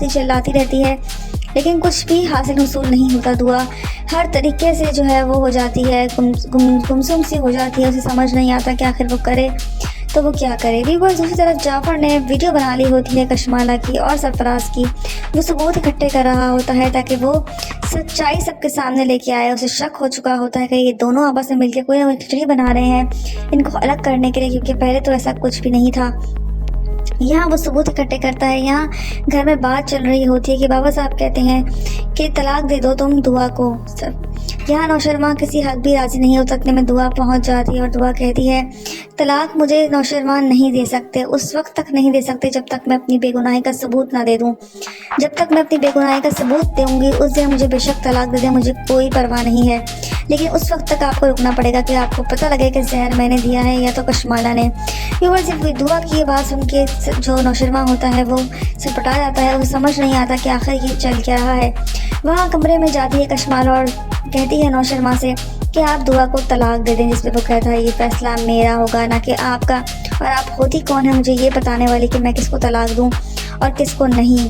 चिल्लाती रहती है, लेकिन कुछ भी हासिल वसूल नहीं होता। दुआ हर तरीके से जो है वो हो जाती है, गुमसुम सी हो जाती है। उसे समझ नहीं आता कि आखिर वो करे तो वो क्या करे। व्यूअर्स, दूसरी तरफ जाफ़र ने वीडियो बना ली होती है कशमाला की और सरफराज की। वो सबूत इकट्ठे कर रहा होता है ताकि वो सच्चाई सबके सामने लेके आए। उसे शक हो चुका होता है कि ये दोनों आपस में मिलकर कोई ना कोई खिचड़ी बना रहे हैं इनको अलग करने के लिए, क्योंकि पहले तो ऐसा कुछ भी नहीं था। यहाँ वो सबूत इकट्ठे करता है। यहाँ घर में बात चल रही होती है कि बाबा साहब कहते हैं कि तलाक दे दो तुम दुआ को। सब यहाँ नौशरमा किसी हद भी राज़ी नहीं हो सकने में दुआ पहुँच जाती है और दुआ कहती है तलाक मुझे नौशरमा नहीं दे सकते, उस वक्त तक नहीं दे सकते जब तक मैं अपनी बेगुनाही का सबूत ना दे दूँ। जब तक मैं अपनी बेगुनाही का सबूत दूँगी उस दिन मुझे बेशक तलाक दे दे, मुझे कोई परवाह नहीं है, लेकिन उस वक्त तक आपको रुकना पड़ेगा कि आपको पता लगे कि जहर मैंने दिया है या तो कशमाला ने। व्यूअर्स, दुआ की ये बात सुन के जो नौशरमा होता है वो सटपटा जाता है। उसे समझ नहीं आता कि आखिर ये चल क्या रहा है। वहाँ कमरे में जाती है कशमाला और कहती है नौशरमा से कि आप दुआ को तलाक दे दें, जिसपे वो कहता है ये फैसला मेरा होगा ना कि आपका, और आप होती कौन है मुझे ये बताने वाली कि मैं किसको तलाक दूँ और किसको नहीं।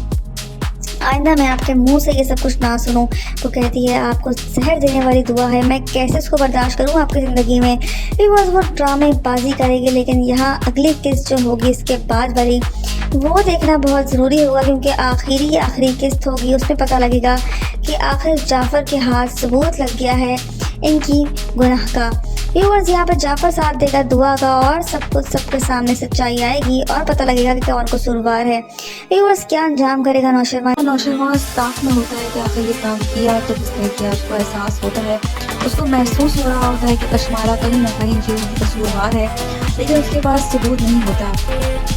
आइंदा मैं आपके मुंह से ये सब कुछ ना सुनूं। वो कहती है आपको जहर देने वाली दुआ है, मैं कैसे उसको बर्दाश्त करूं आपकी ज़िंदगी में। बिकॉज वो ड्रामेबाजी करेगी, लेकिन यहाँ अगली किस्त जो होगी इसके बाद वाली वो देखना बहुत ज़रूरी होगा, क्योंकि आखिरी किस्त होगी। उसमें पता लगेगा कि आखिर जाफ़र के हाथ सबूत लग गया है इनकी गुनाह का। व्यूअर्स, यहाँ पर जाफ़र साथ देगा दुआ का और सब कुछ सबके सामने सच्चाई आएगी और पता लगेगा कि कौन कसूरवार है। व्यूअर्स, क्या अंजाम करेगा नौशरमा। साथ में होता है कि आखिर ये काम किया तो किसने किया, उसको एहसास होता है, उसको महसूस हो रहा होता है कि कशमाला कहीं ना कहीं जो कसूरवार है, लेकिन उसके पास सबूत नहीं होता।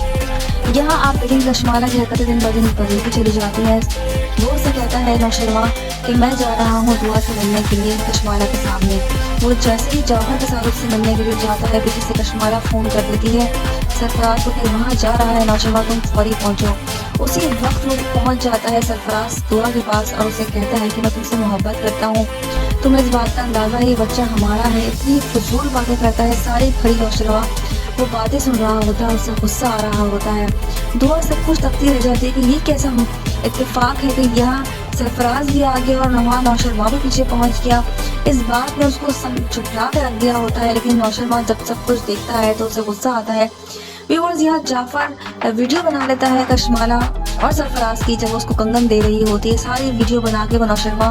यहाँ आप देखेंगे कशमाला की हरकतें दिन ब दिन बदलती चली जाती है। वो से कहता है नौशरमा कि मैं जा रहा हूँ दुआ से मिलने के लिए कशमाला के सामने। वो जैसे ही जाफ़र के साथ उससे मिलने के लिए जाता है पीछे से कशमाला फ़ोन कर देती है सरफराज को कि वहाँ जा रहा है नौशरमा, तुम फौरी पहुँचो। उसी वक्त वो पहुँच जाता है सरफराज दुआ के पास और उसे कहता है कि मैं तुमसे मोहब्बत करता हूँ, तुम्हें इस बात का अंदाज़ा है ये बच्चा हमारा है। इतनी फजूल बातें करता है, सारी खड़ी नौशरमा वो बातें सुन रहा होता है, उससे गुस्सा आ रहा होता है। दुआ सब कुछ तकती रह जाती है कि ये कैसा इत्तेफाक है कि यहाँ सरफराज भी आ गया और नौशरमा भी पीछे पहुँच गया। इस बात में उसको छुपा कर रख दिया होता है, लेकिन नौशरमा जब सब कुछ देखता है तो उसे गुस्सा आता है। व्यूअर्स, यहाँ जाफ़र वीडियो बना लेता है कशमाला और सरफराज की, जब उसको कंगन दे रही होती है सारी वीडियो बना के वो नौशरमा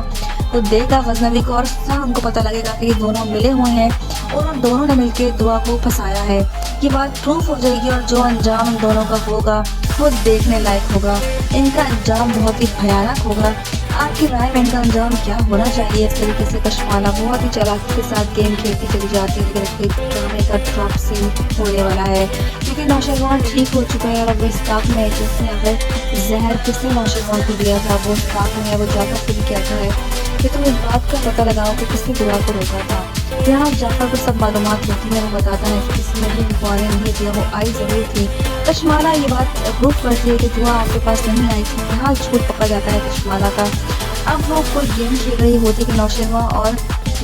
को देगा गजनवी को, और सब उनको पता लगेगा कि ये दोनों मिले हुए हैं और उन दोनों ने मिलकर दुआ को फंसाया है। ये बात प्रूफ हो जाएगी और जो अंजाम इन दोनों का होगा वो देखने लायक होगा। इनका अंजाम बहुत ही भयानक होगा। आपकी राय में इनका अंजाम क्या होना चाहिए। इस तरीके से कशमाला बहुत ही चालाकी के साथ गेम खेलती चली जाती है, लेकिन ड्रामे का ड्रॉप सीन होने वाला है, क्योंकि नौशरमा ठीक हो चुका है। और अब इस ताक में जिसने अगर जहर किसने नौशरमा को दिया था वो इस ताक में है, वो जाफ़र से भी कहता है कि तुम इस बात का पता लगाओ कि किसने दुआ को रोका था। यहाँ जाफ़र को सब मालूमात होती है, वो बताता है कि किसी ने भी इंक्वायरी नहीं किया, वो आई ज़रूर थी। कशमाला ये बात प्रूफ करती है कि दुआ आपके पास नहीं आई थी। यहाँ झूठ पकड़ा जाता है कशमाला का। अब वो कोई गेम खेल रही होती कि नौशरमा और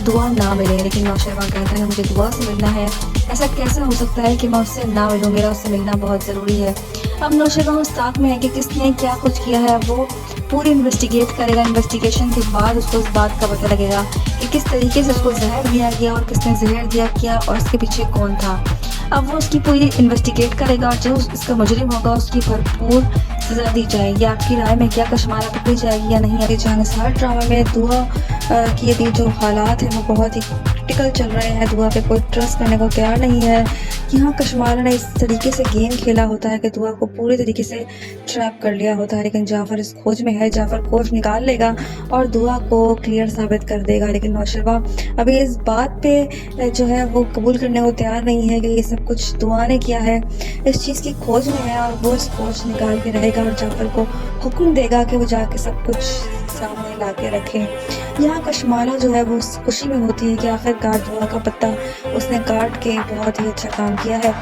दुआ ना मिले, लेकिन नौशरमा कहता है मुझे दुआ से मिलना है। ऐसा कैसे हो सकता है कि मैं उससे ना मिलूँ, मेरा उससे मिलना बहुत ज़रूरी है। अब नौशरमा उस ताक में है कि किसने क्या कुछ किया है, वो पूरी इन्वेस्टिगेट करेगा। इन्वेस्टिगेशन के बाद उसको इस बात का पता लगेगा कि किस तरीके से उसको जहर दिया गया और किसने जहर दिया किया और इसके पीछे कौन था। अब वो उसकी पूरी इन्वेस्टिगेट करेगा और जो इसका मुजरिम होगा उसकी भरपूर सज़ा दी जाएगी। आपकी राय में क्या कशमाला पकड़ी जाएगी या नहीं। अभी जानसार ड्रामा में दुआ की भी जो हालात हैं वो बहुत ही क्रिटिकल चल रहे हैं। दुआ पे कोई ट्रस्ट करने को तैयार नहीं है। यहाँ कशमाला ने इस तरीके से गेम खेला होता है कि दुआ को पूरी तरीके से ट्रैप कर लिया होता है, लेकिन जाफ़र इस खोज में है। जाफ़र खोज निकाल लेगा और दुआ को क्लियर साबित कर देगा, लेकिन नौशरमा अभी इस बात पे जो है वो कबूल करने को तैयार नहीं है कि ये सब कुछ दुआ ने किया है। इस चीज़ की खोज में है और वो इस खोज निकाल के रहेगा और जाफ़र को हुक्म देगा कि वो जाके सब कुछ सामने ला के रखे। यहाँ कशमाला जो है वो खुशी में होती है कि आखिरकार दुआ का पत्ता उसने काट के बहुत ही अच्छा काम किया है।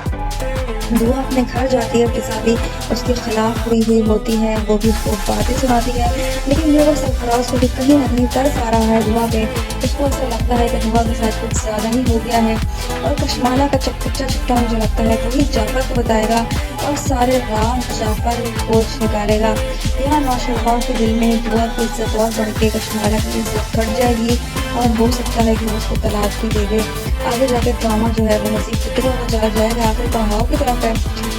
दुआ अपने घर जाती है, फिज़ा भी उसके खिलाफ हुई होती है, वो भी उसको बातें सुनाती है, लेकिन ये वो सरफराज को भी कहीं न कहीं तरस आ रहा है दुआ पे। उसको ऐसा लगता है कि दुआ के साथ कुछ ज़्यादा ही हो गया है और कशमाला का कच्चा चिट्ठा मुझे लगता है वही जाफ़र को बताएगा और सारे राज जाफ़र खोज निकालेगा। यहाँ नौशरवां के दिल में दुआ की इज़्ज़त और बढ़ के कशमाला की इज़्ज़त घट जाएगी और हो सकता है कि वो उसको तलाक भी दे दे। आगे जाके ड्रामा जो है वो मज़ीद फिक्र होता चला जाएगा, आखिर बहाव की तरफ है।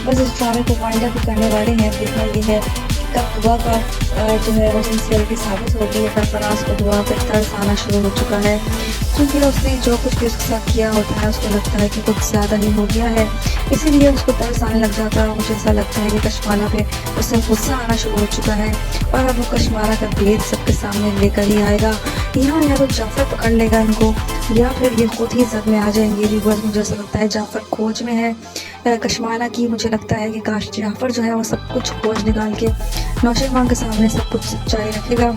बस इस ड्रामे को वाइंड अप करने वाले हैं, देखना ये है कि कब दुआ का जो है वो सिंसियरिटी साबित होती है। सरफराज को दुआ पे तरस आना शुरू हो चुका है, क्योंकि उसने जो कुछ भी उसके साथ किया होता है उसको लगता है कि कुछ ज़्यादा ही हो गया है, इसीलिए उसको तरस आने लग जाता है। मुझे ऐसा लगता है कि कशमाला पे उससे गुस्सा आना शुरू हो चुका है और अब वो कशमाला का भेद सबके सामने लेकर ही आएगा। यहाँ या तो जाफ़र पकड़ लेगा इनको या फिर ये खुद ही जद में आ जाएंगे। रिवर्स मुझे ऐसा लगता है जाफ़र खोज में है कशमाला की। मुझे लगता है कि काश जाफ़र जो है वो सब कुछ खोज निकाल के नौशरवां के सामने सब कुछ सच्चाई रखेगा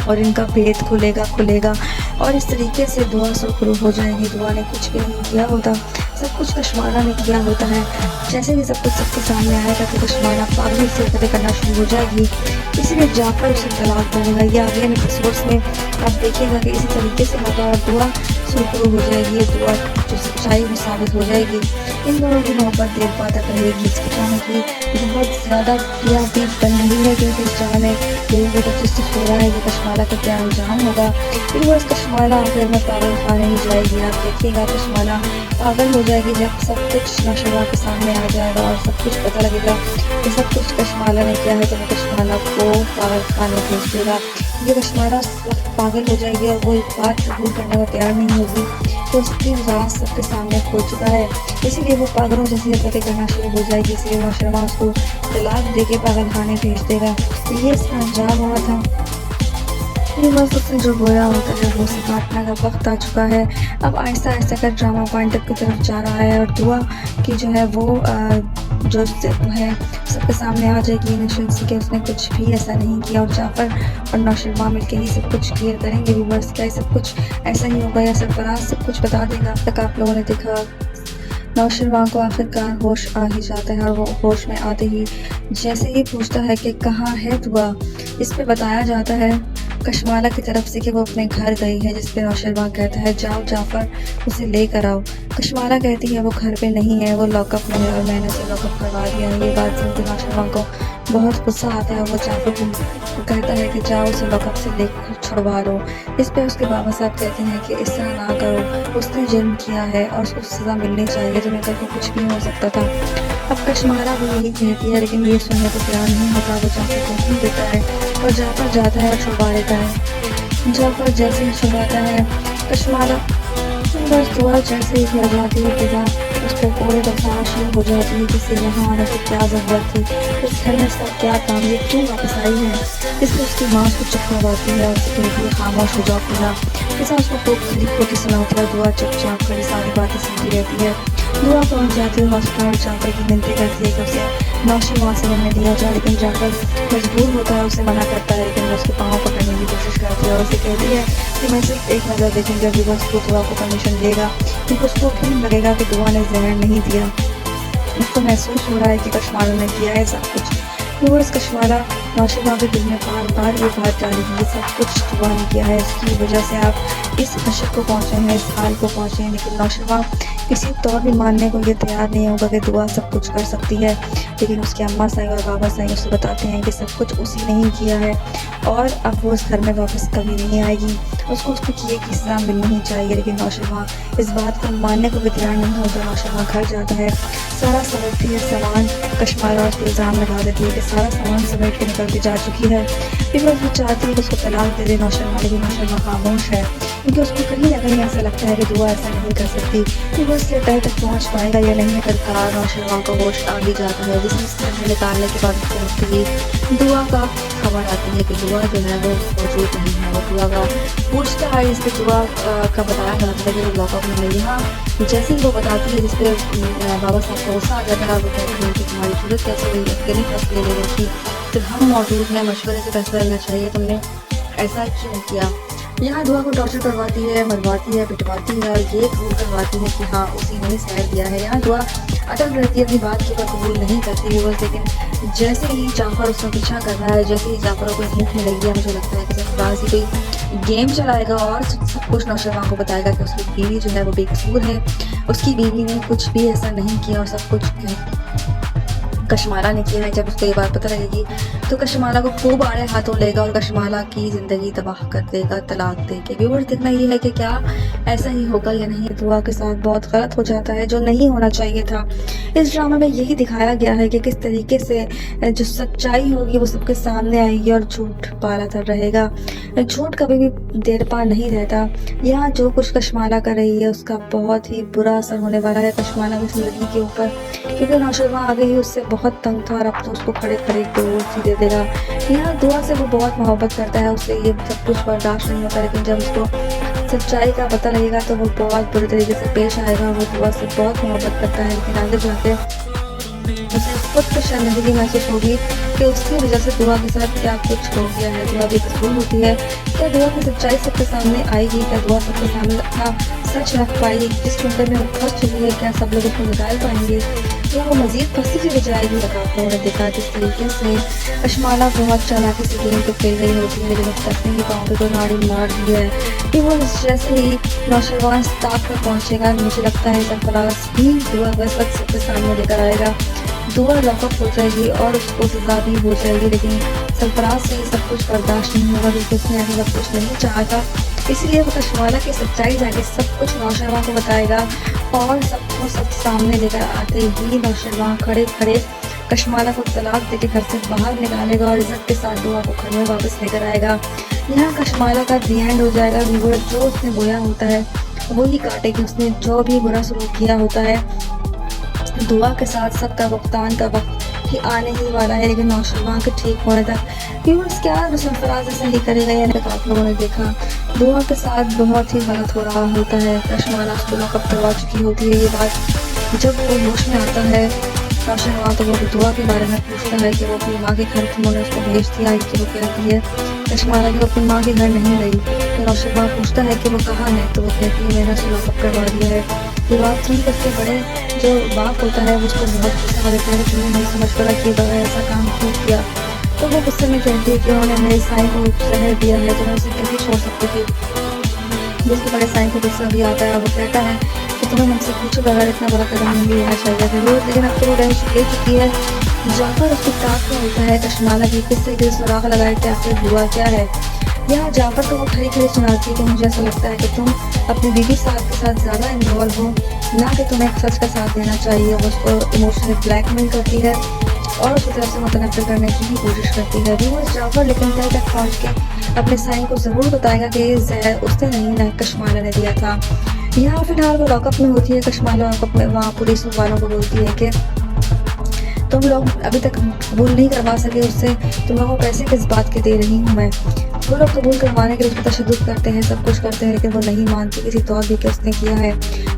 और इनका भेद खुलेगा और इस तरीके से दुआ सुरखरू हो जाएगी। दुआ ने कुछ भी नहीं किया होता, सब कुछ कशमाला ने किया होता है। जैसे भी सब कुछ सबके सामने आएगा तो कशमाला पागल से हरकतें करना शुरू हो जाएगी, इसीलिए जाफ़र उसे तलाक देगा। ये अगले एपिसोड्स में आप देखिएगा कि इसी तरीके से होगा और दुआ सुरखरू हो जाएगी, दुआ जो सच्चाई वो साबित हो जाएगी। इन दोनों की मोहब्बत देर पा तक रहेगी। इसके ड्रामे की बहुत ज़्यादा टीआरपी बन रही है, क्योंकि इस ड्रामे में लोगों को जस्टिस हो रहा है कि कशमाला का क्या अंजाम होगा। फिर वो कशमाला आखिर में पागल खाने ही जाएगी। आप देखिएगा कशमाला पागल हो जाएगी जब सब कुछ नौशरवां के सामने आ जाएगा और सब कुछ पता लगेगा कि सब कुछ कशमाला ने किया है, तो वो कशमाला को पागल खाने भेज देगा। ये कशमाला उस वक्त पागल हो जाएगी और वो एक बात कबूल करने को तैयार नहीं होगी, तो उसकी राज सबके सामने खो चुका है, इसीलिए वो पागलों जैसी हरकतें करना शुरू हो जाएगी। इसलिए नौशरवां उसको तलाक दे के पागल खाने भेज देगा। ये इसका अंजाम हुआ था। ये बस उससे जो गोया होता है वो उसे काटने का वक्त आ चुका है। अब आहिस्ता आहिस्ता कर ड्रामा पॉइंट तक की तरफ जा रहा है और दुआ की जो है वो जो है सबके सामने आ जाएगी इनिशियल्स कि उसने कुछ भी ऐसा नहीं किया और जाफ़र और नौशरवां मिलके ही सब कुछ क्लियर करेंगे। व्यूअर्स क्या सब कुछ ऐसा ही होगा या सरफराज सब कुछ बता देगा। अब तक आप लोगों ने देखा नौशरवां को आखिरकार होश आ ही जाता है और वो होश में आते ही जैसे ही पूछता है कि कहाँ है दुआ, इस पे बताया जाता है कशमाला की तरफ से कि वो अपने घर गई है, जिस पे नौशरवां कहता है जाओ जाफ़र उसे लेकर आओ। कशमाला कहती है वो घर पे नहीं है, वो लॉकअप में है और मैंने उसे लॉकअप करवा दिया है। ये बात सुनकर नौशरवां को बहुत गुस्सा आता है। वो जाफ़र को कहता है कि जाओ उसे लॉकअप से लेकर छुड़वा लो। इस पे उसके बाबा साहब कहते हैं कि इस तरह ना करो, उसने जुर्म किया है और उसको सज़ा मिलनी चाहिए, तुम्हें कल को कुछ भी हो सकता था। अब कशमाला भी यही कहती है, लेकिन ये सुनने को तैयार नहीं होता। वो जाफ़र को हुक्म देता है और जाफ़र जाता है और छुड़वा लेता है। जाफ़र जैसे ही छुड़वाता है कशमाला बस दुआ जैसे ही घर जाती है फिजा उस पर पूरे बरसात शुरू हो जाती है जिससे यहाँ आने की क्या ज़रूरत थी, इस घर में इसका क्या काम, ये क्यों वापस आई है। इसलिए उसकी माँ उसको चुपवाती है और उससे कहती है खामोश हो जाओ फिजा। फिजा उसको खूब खरीद होती सुनाता है। दुआ चुपचाप कर सारी बातें सुनती रहती है। दुआ पहुँच जाती है हॉस्पिटल। जाफ़र की विनती करती है कि उसे नौशरवां से रहने दिया जाए, लेकिन जाफ़र मजबूर होता है, उसे मना करता है, लेकिन वो उसके पाँव पकड़ने की कोशिश करती है और उसे कहती है कि मैं सिर्फ एक नज़र देखूँगी। अभी वो उसको दुआ को परमिशन देगा, क्योंकि उसको क्यों लगेगा कि दुआ ने जहर नहीं दिया। उसको महसूस हो रहा है कि कशमाला ने किया है सब कुछ। वो इस कशमाला नौशरवां के दिल में बार बार ये बात डाली है सब कुछ दुआ ने किया है, इसकी वजह से आप इस हशर को पहुँचे हैं, इस हाल को पहुँचे हैं। लेकिन नौशरवां किसी तौर भी मानने को ये तैयार नहीं होगा कि दुआ सब कुछ कर सकती है। लेकिन उसके अम्मा साई और बाबा साई उसे बताते हैं कि सब कुछ उसी ने ही किया है और अब वो उस घर में वापस कभी नहीं आएगी, उसको उसको किए की सज़ा मिलनी ही चाहिए। लेकिन नौशरवां इस बात को मानने को भी तैयार नहीं होता। नौशरवां घर जाता है, सारा समेटती है सामान, कशमाला उस पर इल्ज़ाम लगा देती है कि सारा सामान समेट के निकल के जा चुकी है। फिर वो चाहती है कि उसको तलाक दे दे नौशरवां, लेकिन नौशरवां खामोश है, क्योंकि उसको कहीं ना कहीं ऐसा लगता है कि दुआ ऐसा नहीं कर सकती। कि वो इसलिए तय तक पहुँच पाएगा या नहीं, करकार नौशरवां को होश आ ही जाता है। जिसमें इससे निकालने के बाद दुआ का खबर आती है कि दुआ जो है वो मौजूद नहीं है। वो दुआ का पूछता है, इस पर दुआ का बताया जाता है कि वो लॉकअप में है। यहाँ जैसे ही वो बताती है, जिसपे बाबा साहब को गुस्सा आ जाता है, वो कहते हैं कि तुम्हारी सूरत कैसे हुई, अकेले फैसले ले रही थी, जब हम मौजूद हैं मशवरे से फैसला लेना चाहिए, तुमने ऐसा क्यों किया। यहाँ दुआ को टॉर्चर करवाती है, मरवाती है, पिटवाती है और ये प्रूव करवाती है कि हाँ उसी ने सह दिया है। यहाँ दुआ अटक रहती है अपनी बात के ऊपर, कबूल नहीं करती है बस। लेकिन जैसे ही जाफर उसका पीछा कर रहा है, जैसे ही जाफर को भूख में लगी है, मुझे लगता है कि सरफराज ही कोई गेम चलाएगा और सब कुछ नौशरवान को बताएगा कि उसकी बीवी जो है वो बेकसूर है, उसकी बीवी ने कुछ भी ऐसा नहीं किया और सब कुछ कशमाला ने किया है। जब उसको ये बात पता लगेगी तो कशमाला को खूब आड़े हाथों लेगा और कशमाला की ज़िंदगी तबाह कर देगा तलाक दे के। व्यूअर्स, देखना ये है कि क्या ऐसा ही होगा या नहीं। दुआ के साथ बहुत गलत हो जाता है, जो नहीं होना चाहिए था। इस ड्रामा में यही दिखाया गया है कि किस तरीके से जो सच्चाई होगी वो सबके सामने आएगी और झूठ पालातर रहेगा। झूठ कभी भी देर पा नहीं रहता। यहाँ जो कुछ कशमाला कर रही है उसका बहुत ही बुरा असर होने वाला है कशमाला की ज़िंदगी के ऊपर, क्योंकि नौशरवां आगे ही उससे बहुत तंग था और अब तो उसको खड़े खड़े डिवोर्स ही दे देगा। यहाँ दुआ से वो बहुत मोहब्बत करता है, उससे ये सब कुछ बर्दाश्त नहीं होता, लेकिन जब उसको सच्चाई का पता लगेगा तो वो बहुत बुरे तरीके से पेश आएगा। वो दुआ से बहुत मोहब्बत करता है, लेकिन आगे जाके उसे खुद को शर्मिंदगी महसूस होगी कि उसकी वजह से दुआ के साथ क्या कुछ हो गया है। दुआ बेकसूर होती है। क्या दुआ की सच्चाई सबके सामने आएगी? क्या दुआ सबके सामने अपना सच रख पाएगी? जिस चुंबन में वो फंस चुकी है, क्या सब लोग उसको निकाल पाएंगे या वो मजीद फंसी चली जाएगी? आप लोगों ने देखा किस तरीके से कशमाला बहुत चालाकी से गेम पे खेल रही होती है, लेकिन उसने अपने ही पाँव पे कोई नाड़ी मार दी है कि वो जैसे ही नौशरवान स्टाफ पर पहुँचेगा, मुझे लगता है सरफराज भी दुआ बस सबके सामने लेकर आएगा। दुआ लॉकअप हो जाएगी और उसको सजा भी हो जाएगी, लेकिन सरफराज से सब कुछ बर्दाश्त नहीं होगा क्योंकि उसने ऐसा सब कुछ नहीं चाहा था। इसलिए वो कशमाला की सच्चाई जाके सब कुछ नौशरवां को बताएगा और सबको सब सामने लेकर आते ही नौशरवां खड़े खड़े कशमाला को तलाक देके घर से बाहर निकालेगा और इज्जत के साथ दुआ को घर में वापस लेकर आएगा। यहाँ कशमाला का दी एंड हो जाएगा। व्यूअर, जो उसने बोया होता है वो ही काटेगी। उसने जो भी बुरा सलूक किया होता है, दुआ के साथ सबका भुगतान का वक्त ही आने ही वाला है, लेकिन नौशरवां के ठीक होने तक व्यूअर्स क्या सरफराज ऐसा ही करेगा या नहीं? आप लोगों ने देखा दुआ के साथ बहुत ही गलत हो रहा होता है। कशमाला उसको लॉकअप करवा चुकी होती है। ये बात जब वो होश में आता है नौशरवां तो वो दुआ के बारे में पूछता है कि वो अपनी माँ के घर उन्होंने उसको भेज दिया है कि वो कहती है कशमाला की वो अपनी माँ के घर नहीं गई। तो नौशरवां पूछता है कि वो कहाँ है, तो वो कहती है मैंने उसको लॉकअप करवा दिया है। ये बात सुन उसके बड़े जो बाप होता है उसको बहुत गुस्सा देता है कि तुमने नहीं समझ पड़ा कि ऐसा काम क्यों किया। तो वो गुस्से में कहती है कि उन्होंने मेरे साईं को जहर दिया है, तो मैं उसे कैसे छोड़ सकती थी। जिसके बड़े साईं को गुस्सा भी आता है, वो कहता है कि तुम्हें हमसे पूछे बगैर इतना बड़ा कदम नहीं लेना चाहिए था। लेकिन अब तो वो रह ले चुकी है। जाफर उसको ताक में होता है कशमाला की किस तरीके से सुराख लगाए कि आखिर हुआ क्या है। यहाँ जाफर को वो खड़ी खड़ी सुनाती है कि मुझे ऐसा लगता है कि तुम अपनी बीवी साहब के साथ ज़्यादा इन्वॉल्व हो, ना कि तुम्हें एक सच का साथ देना चाहिए। वो उसको इमोशनली ब्लैकमेल करती है और उसकी तरफ से मुतनफ़िर करने की भी कोशिश करती है। व्यूअर्स, जाफर लेकिन तय तक पहुँच के अपने साईं को ज़रूर बताएगा कि जहर उसने नहीं ना कशमाला ने दिया था। यहाँ फिलहाल वो लॉकअप में होती है। कशमाला लॉकअप में वहाँ पुलिस वालों को बोलती है कि तुम लोग अभी तक कबूल नहीं करवा सके उससे, तुम लोगों को पैसे किस बात के दे रही हूँ मैं। वो लोग कबूल करवाने के लिए उसको तशद्दुद करते हैं, सब कुछ करते हैं, लेकिन वो नहीं मानती किसी तौर भी कि उसने किया है।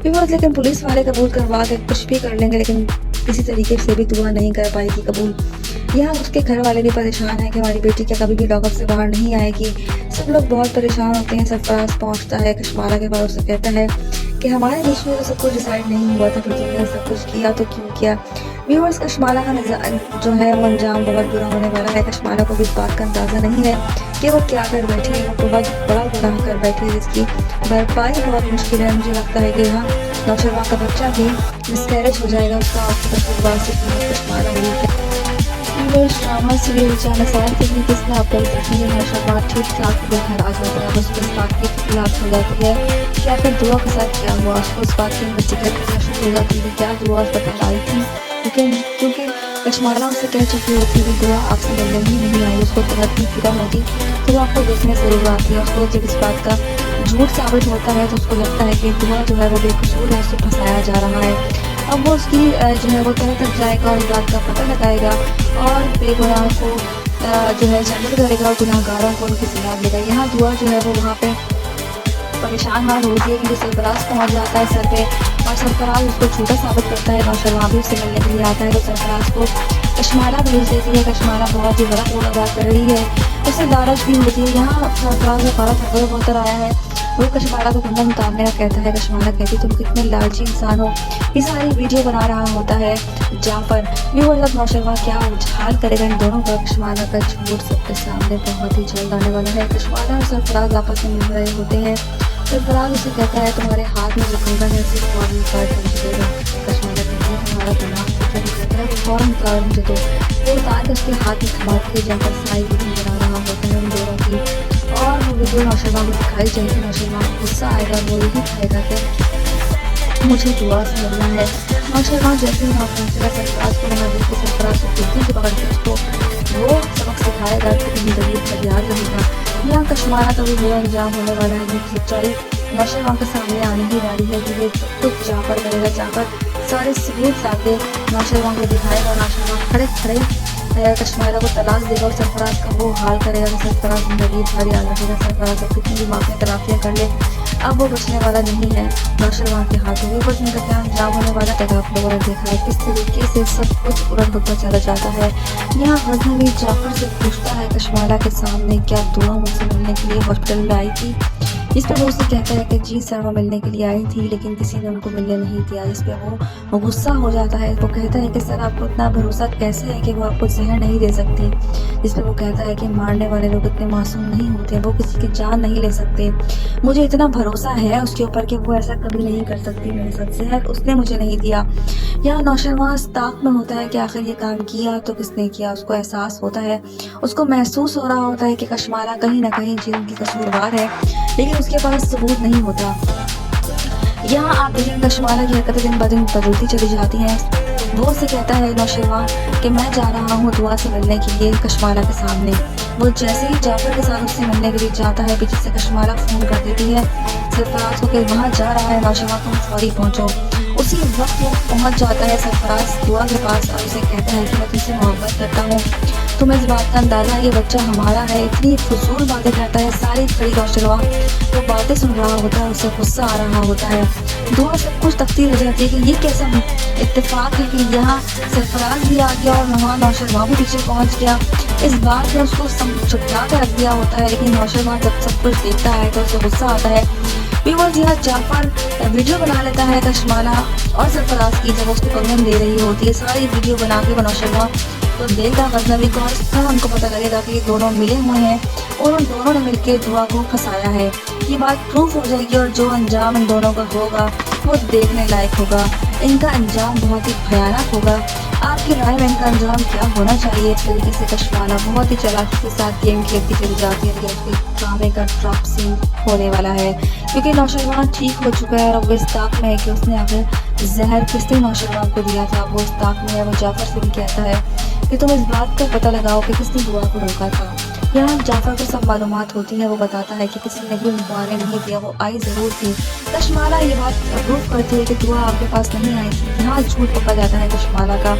लेकिन पुलिस वाले कबूल करवा के कुछ भी कर लेंगे, लेकिन किसी तरीके से भी दुआ नहीं कर पाएगी कबूल। यहाँ उसके घर वाले भी परेशान हैं कि हमारी बेटी क्या कभी भी लॉकअप से बाहर नहीं आएगी। सब लोग बहुत परेशान होते हैं। सरफराज पहुँचता है कशमाला के पास, उससे कहता है कि हमारे बीच में तो सब कुछ डिसाइड नहीं हुआ था, फिर तुमने सब कुछ किया तो क्यों किया। व्यूअर्स, कशमाला का जो है वो अंजाम बहुत बुरा होने वाला है। कशमाला को भी इस बात का अंदाज़ा नहीं है कि वो क्या कर बैठी है। वो बहुत बड़ा गुनाह कर बैठी है जिसकी भरपाई बहुत मुश्किल है। मुझे लगता है कि यहाँ नौशरवां का बच्चा भी मिसकैरेज हो जाएगा उसका कशमाला हुई। ड्रामा सीरियल चैनल साथ देखने के इसमें आप लोग देखेंगे नौशरवां ठीक ठाक घर आ जाता है, उसको इस बात की खिलाफ हो जाती है कि आखिर दुआ के साथ क्या हुआ। उसको इस बात की इन्वेस्टिगेट करना शुरू हो जाती है क्या दुआ बता आई थी, लेकिन क्योंकि कशमाला उससे कह चुकी होती है दुआ आपसे मिलने ही नहीं आई, उसको बहुत ही फिक्र होती, तो वो आपको देखने ज़रूर आती है। उसको जब इस बात का झूठ साबित होता है तो उसको लगता है कि दुआ जो है वो बेकसूर है, उसको फंसाया जा रहा है। अब वो उसकी जो है वो तह तक जाएगा और इस बात का पता लगाएगा और बेगुनाह को जो है जन्नत करेगा और गुनाहगारों को उनकी सजा देगा। यहाँ दुआ जो है वो वहाँ पे परेशान हाल होती है क्योंकि सरफराज पहुँच जाता है सर पे और सरफराज उसको झूठा साबित करता है। नौशरवां भी उससे मिलने के लिए आता है तो सरफराज को कशमाला भेज देती है। कशमाला बहुत ही बड़ा रोल अदा कर रही है, उससे लालच भी होती है। यहाँ सरफराज का बड़ा खबर होकर आया है वो कशमाला को कंधा उतारने का कहता है। कशमाला कहती तुम कितने लालची इंसान हो। ये सारी वीडियो बना रहा होता है जाफर। व्यूअर्स, अब नौशरवां क्या उछाल करेगा इन दोनों का। कशमाला का झूठ सबके सामने बहुत ही जल्द आने वाला है। कशमाला और सरफराज आपस में मिल रहे होते हैं। सरफराज उसे कहता है तुम्हारे हाथ में जो कंगन है उसे फौरन उतार कर मुझे दे दो। कशमाला कहती है तुम्हारा गुनाह कहता है फौरन उतार मुझे दो। वो उतार कर उसके हाथ में थमाती है। जाकर सारी वीडियो बना रहा होता है उन दोनों की, और वो वीडियो नौशरवां को दिखाई जाएगी। नौशरवां को गुस्सा आएगा, वो यही कहेगा कि मुझे दुआ से मिलना है। नौशरवां जैसे ही वहाँ पहुँचेगा सरफराज को वहाँ देख के सरफराज को कुर्सी से पकड़ के उसको वो सबक सिखाएगा कि जिंदगी पर याद रहेगा। यहाँ कशमाला का भी बुरा अंजाम होने वाला है। ये सच्चाई नौशरवां के सामने आने ही वाली है कि ये सब कुछ जाफर करेगा। जाफर सारे सबूत लाके नौशरवां को दिखाएगा। नौशरवां खड़े खड़े कशमाला को तलाश देगा और सरफराज का वो हाल करेगा कि सरफराज जिंदगी भर याद रखेगा। सरफराज अब कितनी भी माफी तलाफियाँ कर ले, अब वो बचने वाला नहीं है नौशरवां के हाथों में। बस इनका क्या अंजाम होने वाला है आप लोगों ने देखा है किस तरीके से सब कुछ उलट होता चला जाता है। यहाँ गज़नवी जाफर से पूछता है कशमाला के सामने क्या दुआ मुझसे मिलने के लिए हॉस्पिटल में आई थी। इस पर वो उससे कहता है कि जी सर वो मिलने के लिए आई थी लेकिन किसी ने उनको मिलने नहीं दिया। इस पर वो गुस्सा हो जाता है। वो कहता है कि सर आपको इतना भरोसा कैसे है कि वो आपको जहर नहीं दे सकती। इस पर वो कहता है कि मारने वाले लोग इतने मासूम नहीं होते, वो किसी की जान नहीं ले सकते। मुझे इतना भरोसा है उसके ऊपर कि वो ऐसा कभी नहीं कर सकती मेरे साथ, जहर उसने मुझे नहीं दिया। यहाँ नौशरवां ताक में होता है कि आखिर ये काम किया तो किसने किया। उसको एहसास होता है, उसको महसूस हो रहा होता है कि कशमाला कहीं ना कहीं जिनकी कसूरवार है, लेकिन उसके पास सबूत नहीं होता। यहाँ आप देखें कशमाला की हरकतें दिन ब दिन बदलती चली जाती हैं। वो उससे कहता है नौशरवां कि मैं जा रहा हूँ दुआ से मिलने के लिए कशमाला के सामने। वो जैसे ही जाफर के साथ उससे मिलने के लिए जाता है पीछे से कशमाला फ़ोन कर देती है सरफराज को कि वहाँ जा रहा है नौशरवां, तुम फौरी पहुँचो। उसी वक्त वो पहुँच जाता है सरफराज दुआ के पास और उसे कहता है कि मैं तुमसे मोहब्बत करता हूँ, तुम्हें इस बात का अंदाज़ा ये बच्चा हमारा है। इतनी फजूल बातें करता है। सारी खड़ी नौशरवां वो बातें सुन रहा होता है, उसे गुस्सा आ रहा होता है। दुआ सब कुछ तकदीर हो जाती है कि ये कैसा इत्तेफाक है कि यहाँ सरफराज भी आ गया और वहाँ नौशरवां भी पीछे पहुँच गया। इस बात में उसको छुपा कर रख दिया होता है, लेकिन नौशरवां जब सब कुछ देखता है तो उसे गुस्सा आता है। व्यूअर्स, यहाँ जाफर वीडियो बना लेता है कशमाला और सरफराज की जब उसको कंगन दे रही होती है। सारी वीडियो बना के नौशरवां तो देगा गज़नवी को, और उनको पता लगेगा कि ये दोनों मिले हुए हैं और उन दोनों ने मिलकर दुआ को फंसाया है। ये बात प्रूफ हो जाएगी और जो अंजाम इन दोनों का होगा वो देखने लायक होगा। इनका अंजाम बहुत ही भयानक होगा। आपकी राय में इनका अंजाम क्या होना चाहिए। इस तरीके से कशमाला बहुत ही चालाकी के साथ गेम खेलती चली जाती है। उसके ड्रामे का ड्रॉप सीन होने वाला है क्योंकि नौशरवां ठीक हो चुका है और वो इस ताक में है कि उसने आखिर जहर किसने नौशरवां को दिया था। वो इस ताक में है। वो जाफर से भी कहता है कि तुम इस बात का पता लगाओ कि किसने दुआ को रोका था। यहाँ जाफर को सब मालूमात होती है। वो बताता है कि किसी ने भी दुआ ने नहीं दिया, वो आई ज़रूर थी। कशमाला ये बात प्रूव करती है कि दुआ आपके पास नहीं आई थी। यहाँ झूठ पकड़ा जाता है कशमाला का।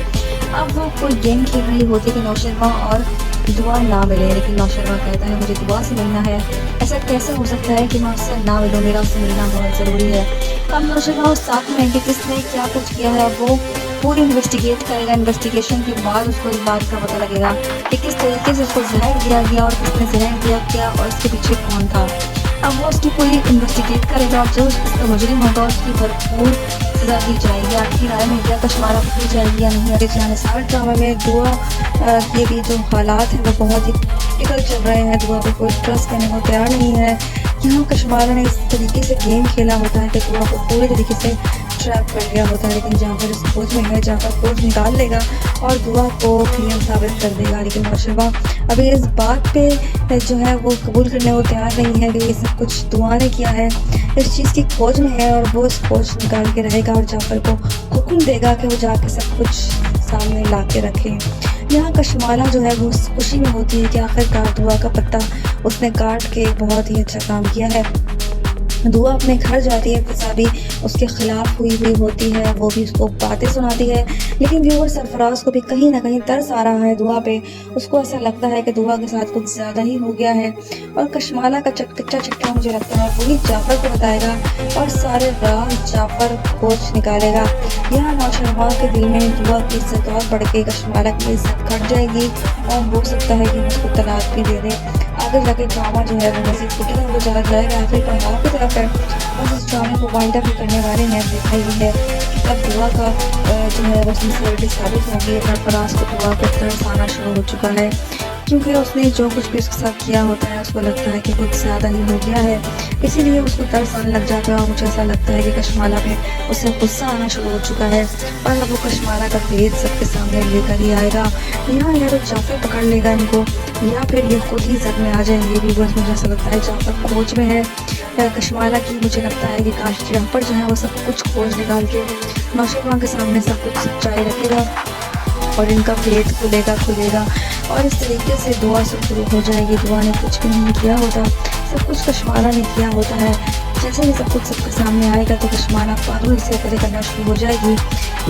अब वो कोई गेम खेल रही होती है कि नौशरवां और दुआ ना मिले, लेकिन नौशरवां कहता है मुझे दुआ से मिलना है। ऐसा कैसे हो सकता है कि मैं उससे ना मिलूँ, मेरा उससे मिलना बहुत ज़रूरी है। अब नौशरवां उस साथ में कि किसने क्या कुछ किया है वो पूरी इन्वेस्टिगेट करेगा। इन्वेस्टिगेशन के बाद उसको इस बात का पता लगेगा कि किस तरीके से उसको जहर दिया गया और किसने जहर दिया क्या और इसके पीछे कौन था। अब वो उसकी पूरी इन्वेस्टिगेट करेगा और जो उसका मुजरिम होगा उसकी भरपूर सजा दी जाएगी। आपकी राय में क्या कशमाला पकड़ी जाएगी या नहीं। आगे सारे ड्रामा में दुआ के भी जो हालात हैं वो बहुत ही क्रिटिकल चल रहे हैं। दुआ को कोई ट्रस्ट करने को तैयार नहीं है। यहाँ कशमाला ने इस तरीके से गेम खेला होता है कि दुआ को पूरे तरीके से ट्रैप कर लिया होता है, लेकिन जाफर इस खोज में है। जाफर खोज निकाल लेगा और दुआ को क्लियर साबित कर देगा। लेकिन नौशरवां अभी इस बात पे जो है वो कबूल करने को तैयार नहीं है कि ये सब कुछ दुआ ने किया है। इस चीज़ की खोज में है और वो इस खोज निकाल के रहेगा और जाफर को हुक्म देगा कि वो जाके सब कुछ सामने ला के रखे। यहाँ कशमाला जो है वो खुशी में होती है कि आखिरकार दुआ का पत्ता उसने काट के बहुत ही अच्छा काम किया है। दुआ अपने घर जाती है, फिज़ा भी उसके ख़िलाफ़ हुई होती है, वो भी उसको बातें सुनाती है। लेकिन व्यूअर सरफ़राज़ को भी कहीं न कहीं तरस आ रहा है दुआ पे। उसको ऐसा लगता है कि दुआ के साथ कुछ ज़्यादा ही हो गया है और कशमाला का कच्चा चिट्ठा मुझे लगता है वही जाफ़र को बताएगा और सारे राज जाफ़र खोज निकालेगा। यहाँ नौशरवा के दिल में दुआ की इज़्ज़त और बढ़ के कशमाला की इज़्ज़त घट जाएगी और हो सकता है कि उसको तलाक भी दे दे। आगे जाके ड्रामा जो है वो मज़ीद फुटेगा तो चला जाएगा, आखिर पड़ाव की तरफ है और इस ड्रामे को वाइंड अप भी करने वाले हैं। देखा ही है कि अब दुआ का जो है वो सिंसियरिटी साबित होगी। सरफराज को दुआ का तरस आना शुरू हो चुका है क्योंकि उसने जो कुछ भी उसके साथ किया होता है उसको लगता है कि कुछ ज़्यादा ही हो गया है, इसीलिए उसको तरस आने लग जाता है और मुझे ऐसा लगता है कि कशमाला पे उसे गुस्सा आना शुरू हो चुका है और अब वो कशमाला का भेद सबके सामने लेकर ही आएगा। यहाँ या तो जाफर पकड़ लेगा इनको या फिर ये खुद ही जद में आ जाएंगे भी। बस मुझे ऐसा लगता है जाफर खोज में है कशमाला की। मुझे लगता है कि काश जाफर जो है वो सब कुछ खोज निकाल के नौशरवा के सामने सब कुछ सच्चाई रखेगा और इनका भेद खुलेगा और इस तरीके से दुआ शुरू हो जाएगी। दुआ ने कुछ भी नहीं किया होता, सब कुछ कशमाला ने किया होता है। जैसे ही सब कुछ सबके सामने आएगा तो कशमाला पागल से करे करना शुरू हो जाएगी,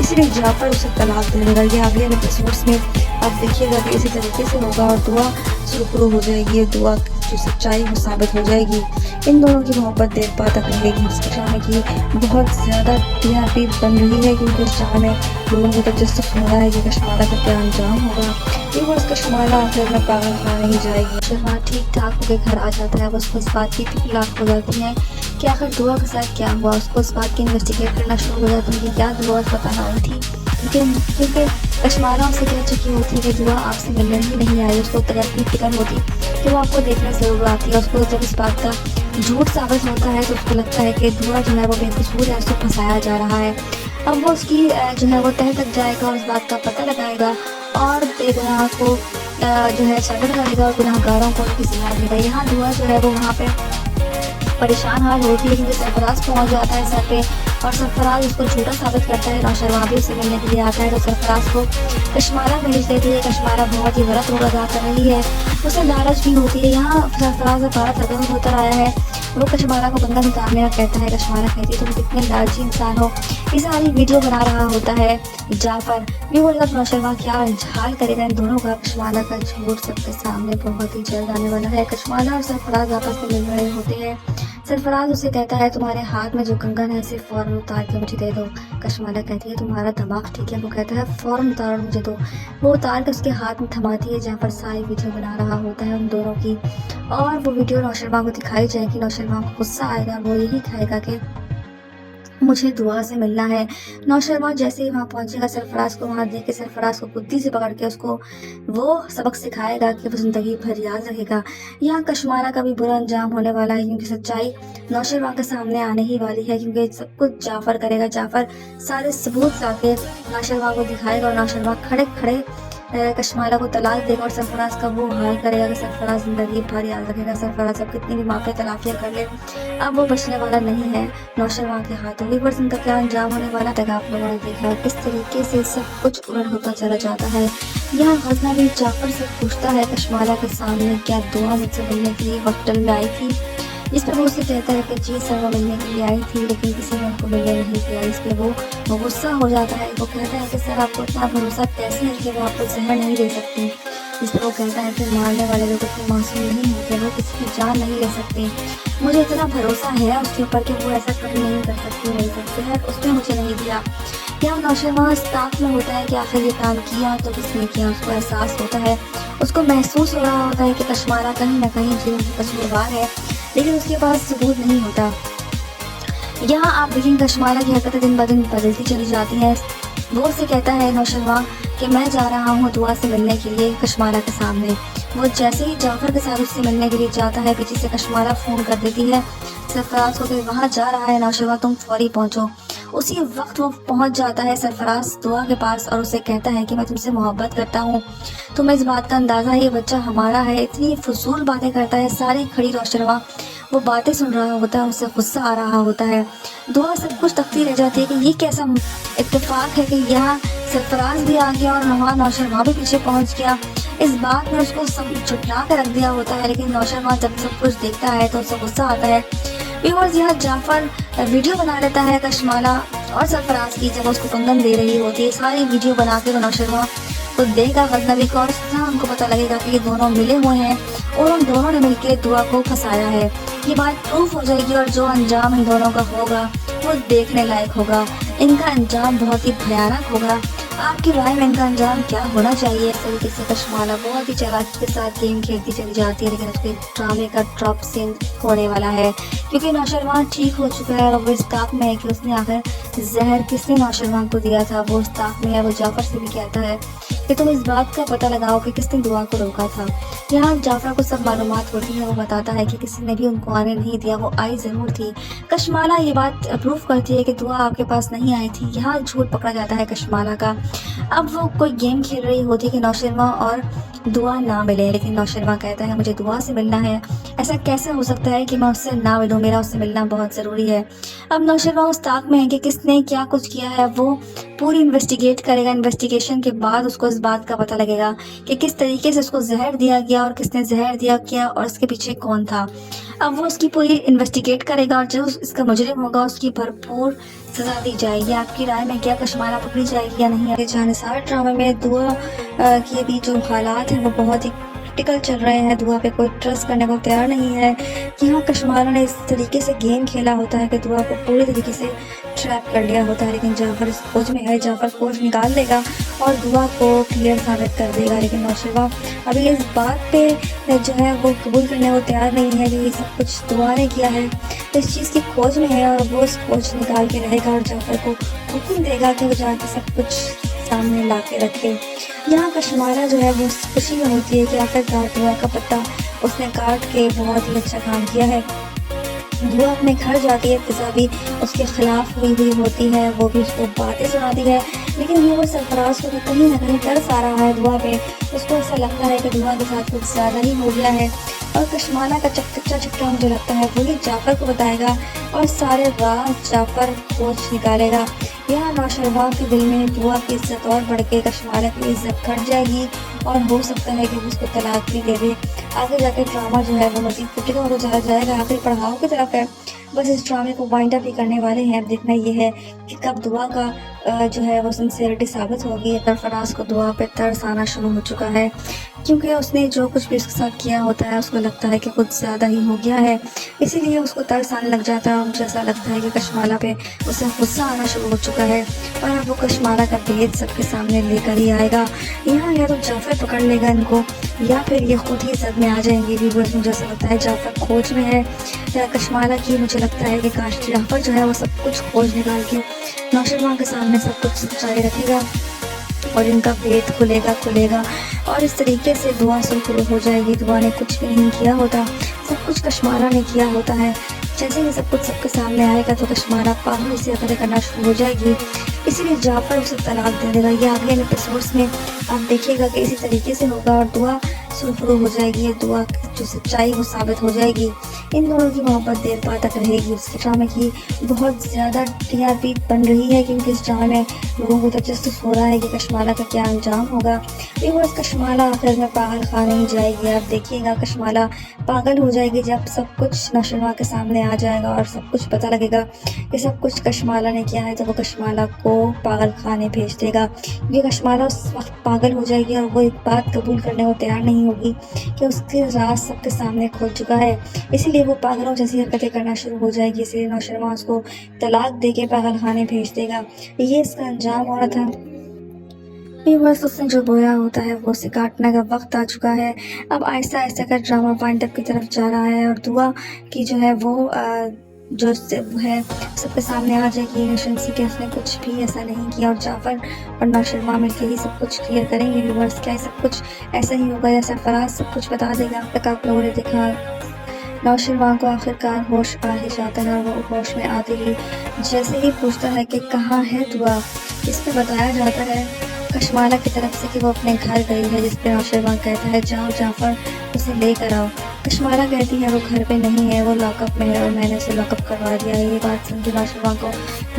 इसीलिए जाफर उसे तलाक दे देगा। ये अगले एपिसोड्स में आप देखिएगा कि इसी तरीके से होगा और दुआ शुरू हो जाएगी। दुआ जो सच्चाई वो साबित हो जाएगी। इन दोनों की मोहब्बत देर पा तक रहेगी। इस ड्रामे की बहुत ज़्यादा टीआरपी बन रही है क्योंकि इस ड्रामे में लोगों को दिलचस्प हो रहा है कि कशमाला का क्या अंजाम होगा। ये बस कशमाला आखिर में पागल खाने ही जाएगी। शर्मा ठीक ठाक होकर घर आ जाता है, बस इस बात की खिलाफ हो जाती है कि आखिर दुआ के साथ क्या हुआ। उसको इस बात की इन्वेस्टिगेट करना शुरू हो जाती है कि क्या दुआ बताना आई थी, क्योंकि कशमाला उससे कह चुकी होती है कि दुआ आपसे मिलने ही नहीं आई। उसको तरक्की फिक्र होती कि वो आपको देखने ज़रूर आती है। उसको जब इस बात का झूठ साबित होता है तो उसको लगता है कि दुआ जो है वो बेकसूर है, उसको फंसाया जा रहा है। अब वो उसकी जो है वो तह तक जाएगा और इस बात का पता लगाएगा और बेगुनाह को जो है सटर करेगा और गुनाहगारों को उनकी सजा देगा। यहाँ दुआ जो है वो वहाँ पे परेशान हाल होती है क्योंकि सरफराज पहुँच जाता है सर पे और सरफराज उसको झूठा साबित करता है। नौशरवा भी उसे मिलने के लिए आता है तो सरफराज को कशमाला भेज देती है। कशमाला बहुत ही गलत रोल अदा कर रही है, उसे लालच भी होती है। यहाँ सरफराज भारत रकम होकर आया है, वो कशमाला को बंदा निकालने का कहता है। कशमाला कहती है तुम कितने लालची इंसान हो। ये सारी वीडियो बना रहा होता है जाफर भी, मतलब नौशरवा क्या हाल करेगा इन दोनों का। कशमाला का झूठ सबके सामने बहुत ही जल्द आने वाला है। कशमाला और सरफराज आपस में मिल रहे होते हैं। सरफराज उसे कहता है तुम्हारे हाथ में जो कंगन है इसे फ़ौरन उतार के मुझे दे दो। कशमाला कहती है तुम्हारा दिमाग ठीक है। वो कहता है फ़ौरन उतार मुझे दो। वो उतार के उसके हाथ में थमाती है। जाफर सारी वीडियो बना रहा होता है उन दोनों की और वो वीडियो नौशरवा को दिखाई जाएगी। नौशरवा को गुस्सा आएगा, वो यही कहेगा कि मुझे दुआ से मिलना है। नौशरवा जैसे ही वहाँ पहुँचेगा सरफराज को वहाँ देख के सरफराज को बुद्धि से पकड़ के उसको वो सबक सिखाएगा कि वो ज़िंदगी भर याद रखेगा। यहाँ कशमाला का भी बुरा अंजाम होने वाला है क्योंकि सच्चाई नौशरवा के सामने आने ही वाली है क्योंकि सब कुछ जाफर करेगा। जाफर सारे सबूत ला के नौशरवा को दिखाएगा और नौशरवा खड़े खड़े कशमाला को तलाक देगा और सरफराज का वो हाल करेगा कि सरफराज ज़िंदगी भर याद रखेगा। सरफराज अब कितनी भी माफ़ी तलाफियाँ कर ले, अब वो बचने वाला नहीं है नौशरवा के हाथों। वीवर्स इनका क्या अंजाम होने वाला तक आप लोगों ने देखा किस तरीके से सब कुछ उलट होता चला जाता है। यहाँ गजनवी जाफर से पूछता है कशमाला के सामने क्या दुआ मुझसे मिलने के लिए होटल में आई थी, इस पर वो उसे कहता है कि जी सर वो मिलने के लिए आई थी लेकिन किसी ने उनको मिलने नहीं किया। इस पर वो गुस्सा हो जाता है। वो कहता है कि सर आपको इतना भरोसा कैसे है कि वो आपको जहर नहीं दे सकती। इस पर वो कहता है कि मारने वाले लोग इतने मासूम नहीं होते, वो किसी की जान नहीं ले सकते। मुझे इतना भरोसा है उसके ऊपर कि वो ऐसा कभी नहीं कर सकती, नहीं सकते है, उसने मुझे नहीं दिया। क्या नौशरवा इस ताक में होता है कि आखिर ये काम किया तो किसने किया। उसको एहसास होता है, उसको महसूस हो रहा होता है कि कशमाला कहीं ना कहीं जीवन की कसूरवार है लेकिन उसके पास सबूत नहीं होता। यहाँ आप देखेंगे कशमाला की हरकतें दिन ब दिन बदलती चली जाती हैं। वो उसे कहता है नौशरवा कि मैं जा रहा हूँ दुआ से मिलने के लिए कशमाला के सामने। वो जैसे ही जाफर के साथ उससे मिलने के लिए जाता है पीछे से कशमाला फ़ोन कर देती है सरफराज को कि वहाँ जा रहा है नौशरवा, तुम फौरी पहुँचो। उसी वक्त वो पहुँच जाता है सरफराज दुआ के पास और उसे कहता है कि मैं तुमसे मोहब्बत करता हूँ, तुम्हें इस बात का अंदाज़ा है ये बच्चा हमारा है। इतनी फजूल बातें करता है। सारी खड़ी नौशरवा वो बातें सुन रहा होता है, उससे गुस्सा आ रहा होता है। दुआ सब कुछ तकती रह जाती है कि ये कैसा इत्तेफाक है कि यहाँ सरफराज भी आ गया और वहाँ नौशरवा भी पीछे पहुँच गया। इस बात में उसको सब झुठला कर रख दिया होता है लेकिन नौशरवा जब सब कुछ देखता है तो उसे गुस्सा आता है। व्यूअर्स यहाँ जाफर वीडियो बना लेता है कशमाला और सरफराज की, जब उसको कंगन दे रही होती है सारी वीडियो बना के वो नौशरमा को देगा गजनबी को, और जहाँ हमको पता लगेगा कि ये दोनों मिले हुए हैं और उन दोनों ने मिलकर दुआ को फंसाया है। ये बात प्रूफ हो जाएगी और जो अंजाम इन दोनों का होगा वो देखने लायक होगा। इनका अंजाम बहुत ही भयानक होगा। आपकी राय में इनका अंजाम क्या होना चाहिए? इस तरीके से कशमाला बहुत ही चालाकी के साथ गेम खेलती चली जाती है, लेकिन उसके ड्रामे का ड्रॉप सीन होने वाला है क्योंकि नौशरमा ठीक हो चुका है और वो इस ताक में है कि उसने आखिर जहर किसने नौशरमा को दिया था। वो उस ताक में है। वो जाफर से भी कहता है कि तुम इस बात का पता लगाओ कि किसने दुआ को रोका था। यहाँ जाफर को सब मालूमात होती है। वो बताता है कि किसी ने भी उनको आने नहीं दिया, वो आई ज़रूर थी। कशमाला ये बात प्रूफ करती है कि दुआ आपके पास नहीं आई थी। यहाँ झूठ पकड़ा जाता है कशमाला का। अब वो कोई गेम खेल रही होती है कि नौशरमा और दुआ ना मिले, लेकिन नौशरमा कहता है मुझे दुआ से मिलना है। ऐसा कैसे हो सकता है कि मैं उससे ना मिलूँ, मेरा उससे मिलना बहुत ज़रूरी है। अब नौशरमा उस ताक में है कि किसने क्या कुछ किया है। वो पूरी इन्वेस्टिगेट करेगा। इन्वेस्टिगेशन के बाद उसको इस बात का पता लगेगा कि किस तरीके से उसको जहर दिया गया और किसने जहर दिया क्या और इसके पीछे कौन था। अब वो उसकी पूरी इन्वेस्टिगेट करेगा और जो इसका मुजरिम होगा उसकी भरपूर सजा दी जाएगी। आपकी राय में क्या कशमाला पकड़ी जाएगी या नहीं? आगे जानिसार ड्रामे में दुआ की भी जो हालात हैं वो बहुत ही क्रिटिकल चल रहे हैं। दुआ पे कोई ट्रस्ट करने को तैयार नहीं है। यहाँ कशमाला ने इस तरीके से गेम खेला होता है कि दुआ को पूरी तरीके से ट्रैप कर लिया होता है, लेकिन जाफर इस खोज में है। जाफर खोज निकाल लेगा और दुआ को क्लियर साबित कर देगा, लेकिन नौशरमा अभी इस बात पे जो है वो कबूल करने को तैयार नहीं है कि ये सब कुछ दुआ ने किया है। तो इस चीज़ की खोज में है और वो इस खोज निकाल के रहेगा और जाफर को हुक्म देगा कि वो जाके सब कुछ सामने ला के रखे। यहाँ कशमाला जो है वो खुशी में होती है कि आखिरकार दुआ का पत्ता उसने काट के बहुत ही अच्छा काम किया है। दुआ अपने घर जाती है, फिजा भी उसके खिलाफ हुई होती है। वो भी उसको बातें सुनाती है, लेकिन वो सरफराज को तो कहीं ना कहीं तरस आ रहा है दुआ पे। उसको ऐसा लगता है कि दुआ के साथ कुछ ज़्यादा ही हो गया है और कशमाला का कच्चा चिट्ठा मुझे लगता है वही जाफर को बताएगा और सारे राज जाफर खोज निकालेगा। यहाँ नौशरमा के दिल में दुआ की इज्जत और बढ़ के कशमाला की इज्जत घट जाएगी और हो सकता है कि वो उसको तलाक भी दे दे। आगे जाकर ड्रामा जो है वो मज़ीद क्रिटिकल होता चला जाएगा, आखिर पड़ाव की तरफ है। बस इस ड्रामे को वाइंड अप ही करने वाले हैं। अब देखना ये है कि कब दुआ का जो है वो सिंसियरिटी साबित होगी। सरफराज को दुआ पे तरस आना शुरू हो चुका है क्योंकि उसने जो कुछ भी उसके साथ किया होता है उसको लगता है कि कुछ ज़्यादा ही हो गया है, इसीलिए उसको तरस आने लग जाता है। मुझे ऐसा लगता है कि कशमाला पे उसे गुस्सा आना शुरू हो चुका है और अब वो कशमाला का भेद सबके सामने लेकर ही आएगा। यहाँ या तो जाफर पकड़ लेगा इनको या फिर ये खुद ही जद में आ जाएंगे। व्यूअर्स मुझे ऐसा लगता है जाफर खोज में है या कशमाला की। मुझे लगता है कि काश जाफर जो है वो सब कुछ खोज निकाल के नौशरमा के सामने सब कुछ सच्चाई रखेगा और इनका भेद खुलेगा और इस तरीके से दुआ सुरखरू हो जाएगी। दुआ ने कुछ भी नहीं किया होता, सब कुछ कशमाला ने किया होता है। जैसे ही सब कुछ सबके सामने आएगा तो कशमाला पागल से हरकतें करना शुरू हो जाएगी, इसीलिए जाफर उसे तलाक दे देगा। ये आगे एपिसोड्स में आप देखिएगा कि इसी तरीके से होगा और दुआ सुरखरू हो जाएगी। ये दुआ जो सच्चाई वो साबित हो जाएगी। इन दोनों की मोहब्बत देर पार तक रहेगी। उसके ड्रामे की बहुत ज़्यादा टीआरपी बन रही है क्योंकि इस ड्रामे में लोगों को तजस्सुस हो रहा है कि कशमाला का क्या अंजाम होगा। व्यूअर्स कशमाला आखिर में पागल खाने ही जाएगी। आप देखिएगा कशमाला पागल हो जाएगी जब सब कुछ नौशरमा के सामने आ जाएगा और सब कुछ पता लगेगा कि सब कुछ कशमाला ने किया है, तो वो कशमाला को पागल खाने भेज देगा। ये कशमाला उस वक्त पागल हो जाएगी और वो एक बात कबूल करने को तैयार नहीं होगी कि उसके राज सबके सामने खुल चुका है, इसीलिए वो पागलों जैसी हरकतें करना शुरू हो जाएगी। इसलिए नौशरमा उसको तलाक दे के पागल खाने भेज देगा। ये इसका अंजाम हो रहा था। बस उसने जो बोया होता है वो उसे काटने का वक्त आ चुका है। अब आहिस्ता आहिस्ता का ड्रामा वाइंड अप की तरफ जा रहा है और दुआ की जो है वो जो है सबके सामने आ जाएगी इनोसेंसी कि उसने कुछ भी ऐसा नहीं किया और जाफर और नौशरमा मिलकर ही सब कुछ क्लियर करेंगे। व्यूअर्स क्या सब कुछ ऐसा ही होगा या सरफराज सब कुछ बता देगा? अब तक आप लोगों ने देखा नौशरमा को आखिरकार होश आ ही जाता है और वो होश में आते ही जैसे ही पूछता है कि कहाँ है दुआ, इसमें बताया जाता है कशमाला की तरफ से कि वो अपने घर गई है, जिस पे नौशरमा कहता है जाओ जाफर उसे लेकर आओ। कशमाला कहती है वो घर पे नहीं है, वो लॉकअप में है और मैंने उसे लॉकअप करवा दिया है। ये बात सुन के नौशरमा को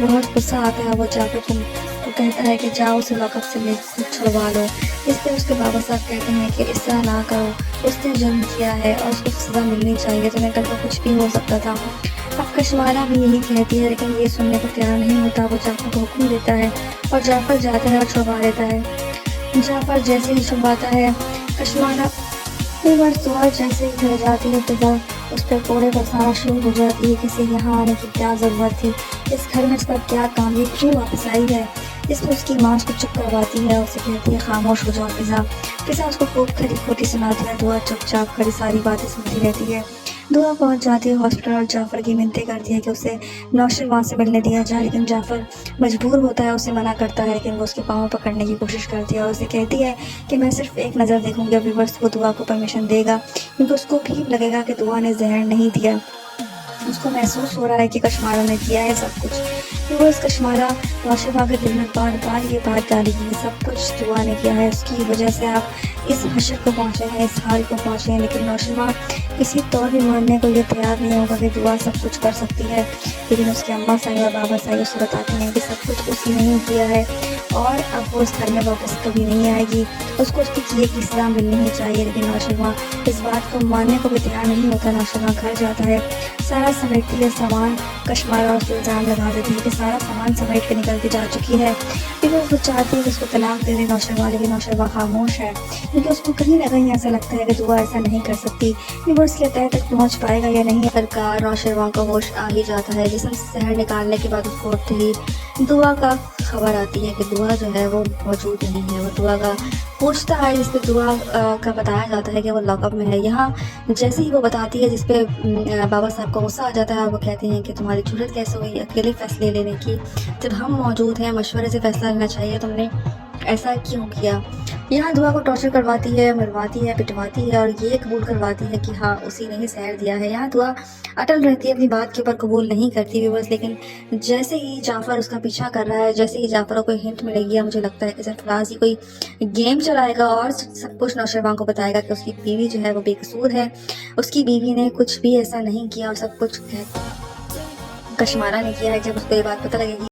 बहुत गुस्सा आता है। वो जाफर को कहता है कि जाओ उसे लॉकअप से ले छुड़वा लो। इस पर उसके बाबा साहब कहते हैं कि इस तरह ना करो, उसने जुर्म किया है और उसको सज़ा मिलनी चाहिए। तुम्हें कल को कुछ भी हो सकता था। अब कशमारा भी यही कहती है, लेकिन ये सुनने को तैयार नहीं होता। वो जाफर को हुक्म देता है और जाफर जाता है और छुपा लेता है। जाफर जैसे ही छुपाता है, कशमारा बार सुबह जैसे ही घर जाती है फिजा उस पर कोड़े बरसाना शुरू हो जाती है। किसी यहाँ आने की क्या ज़रूरत थी, इस घर में इसका क्या काम, ये क्यों वापस आई है। इस पर उसकी माँ उसको चुप करवाती है और उसे कहती है खामोश हो जाओ फिजा। फिजा उसको खूब खरी खोटी सुनाती है। दुआ चुपचाप खड़ी सारी बातें सुनती रहती है। दुआ पहुंच जाती है हॉस्पिटल और जाफर की मिन्नतें करती है कि उसे नौशरवान से मिलने दिया जाए, लेकिन जाफर मजबूर होता है, उसे मना करता है। लेकिन वो उसके पाँव पकड़ने की कोशिश करती है और उसे कहती है कि मैं सिर्फ एक नज़र देखूंगी। अभी बस वो दुआ को परमिशन देगा, क्योंकि उसको भी लगेगा कि दुआ ने जहर नहीं दिया। उसको महसूस हो रहा है कि कशमारा ने किया है सब कुछ, कि वो इस कशमारा नौशरवा के दिल में बार बार ये बात डाली कि सब कुछ दुआ ने किया है, उसकी वजह से आप इस हशर को पहुँचे हैं, इस हाल को पहुँचे हैं। लेकिन नौशरवा किसी तौर भी मानने को ये तैयार नहीं होगा कि दुआ सब कुछ कर सकती है। लेकिन उसकी अम्मा साई और बाबा साई उसे बताते हैं कि सब कुछ उसी ने ही किया है और अब वो इस घर में वापस कभी नहीं आएगी, उसको उसके किए की सज़ा मिलनी ही चाहिए। लेकिन नौशरवा इस बात को मानने को भी तैयार नहीं होता। नौशरवा घर जाता है, सारा समेटती है सामान, कशमारा उस पर इल्ज़ाम लगा देती है कि सारा सामान समेट के निकल के जा चुकी है। फिर वो चाहती है कि उसको तलाक दे दे नौशरवा, लेकिन नौशरवा खामोश है, क्योंकि उसको कहीं ना कहीं ऐसा लगता है कि दुआ ऐसा नहीं कर सकती, कि वो इसके तह तक पहुँच पाएगा या नहीं। सरकार नौशरवा का होश आ ही जाता है। जिसम से जहर निकालने के बाद उसको उठते ही दुआ का खबर आती है कि दुआ जो है वो मौजूद नहीं है। वो दुआ का पूछता है, जिस पे दुआ का बताया जाता है कि वो लॉकअप में है। यहाँ जैसे ही वो बताती है, जिस पे बाबा साहब को गुस्सा आ जाता है। वो कहते हैं कि तुम्हारी जरूरत कैसे हुई अकेले फैसले लेने की, जब हम मौजूद हैं, मशवरे से फैसला लेना चाहिए, तुमने ऐसा क्यों किया। यहाँ दुआ को टॉर्चर करवाती है, मरवाती है, पिटवाती है और ये कबूल करवाती है कि हाँ उसी ने ही जहर दिया है। यहाँ दुआ अटल रहती है, अपनी बात के ऊपर कबूल नहीं करती बस। लेकिन जैसे ही जाफर उसका पीछा कर रहा है, जैसे ही जाफर को कोई हिंट मिलेगी, या मुझे लगता है कि सरफराज ही कोई गेम चलाएगा और सब कुछ नौशरवा को बताएगा कि उसकी बीवी जो है वो बेकसूर है, उसकी बीवी ने कुछ भी ऐसा नहीं किया और सब कुछ कशमारा ने किया है। जब उसको ये बात पता लगेगी